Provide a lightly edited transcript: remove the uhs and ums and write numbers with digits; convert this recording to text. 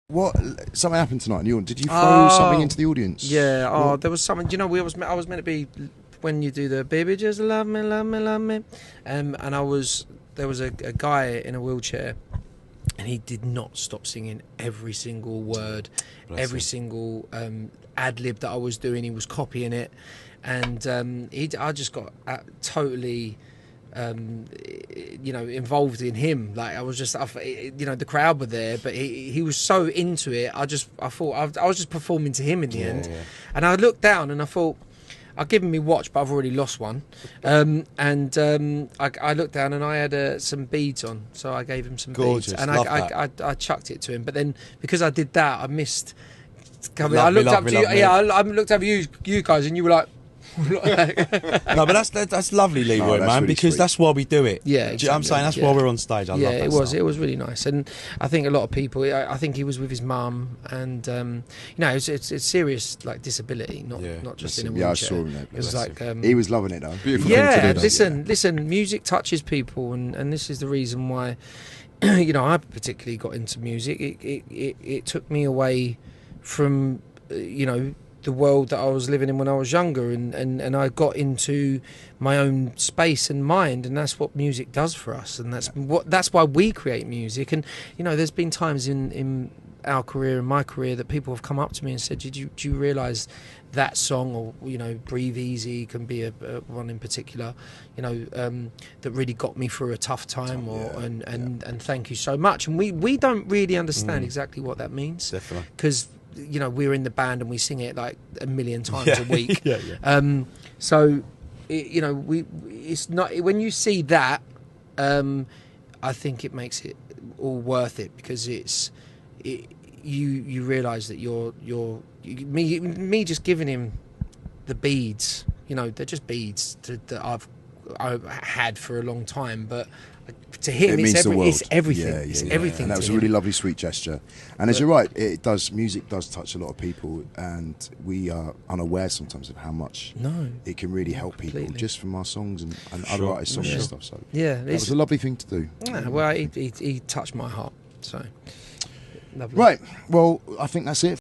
What? Something happened tonight in the audience. Did you throw something into the audience? Yeah. What? There was something. You know, I was meant to be when you do the baby just love me, love me, love me, and there was a guy in a wheelchair, and he did not stop singing every single word, every single ad lib that I was doing. He was copying it, and I just got totally. Involved in him. Like I was just, the crowd were there, but he was so into it. I thought I was just performing to him in the end. Yeah. And I looked down and I thought, I'll give him my watch, but I've already lost one. I looked down and I had some beads on, so I gave him some beads, and I chucked it to him. But then because I did that, I missed. I looked up to you. Yeah, I looked over you guys, and you were like. No, but that's lovely, Leroy, man, really because sweet. That's why we do it. Yeah, exactly. Do you know what I'm saying? That's why we're on stage. I love that stuff. It was really nice, and I think a lot of people. I think he was with his mum, and it's serious like disability, not just in a wheelchair. Yeah, I saw him there. It was like he was loving it though. Beautiful. Yeah, listen, music touches people, and this is the reason why. I particularly got into music. It took me away from the world that I was living in when I was younger, and I got into my own space and mind, and that's what music does for us, and that's why we create music. And there's been times in our career, in my career, that people have come up to me and said, do you realise that song, or Breathe Easy can be a one in particular, that really got me through a tough time, and thank you so much. And we don't really understand exactly what that means, definitely, because we're in the band and we sing it like a million times a week. So it's not, when you see that, I think it makes it all worth it, because you realise that me just giving him the beads, they're just beads that I've had for a long time, but to him it's everything. It's everything. And that was a really lovely, sweet gesture. And as you're right, music does touch a lot of people, and we are unaware sometimes of how much it can really help people just from our songs and other artists' songs and stuff. So it was a lovely thing to do. Yeah, well, he touched my heart. So lovely. Right. Well, I think that's it.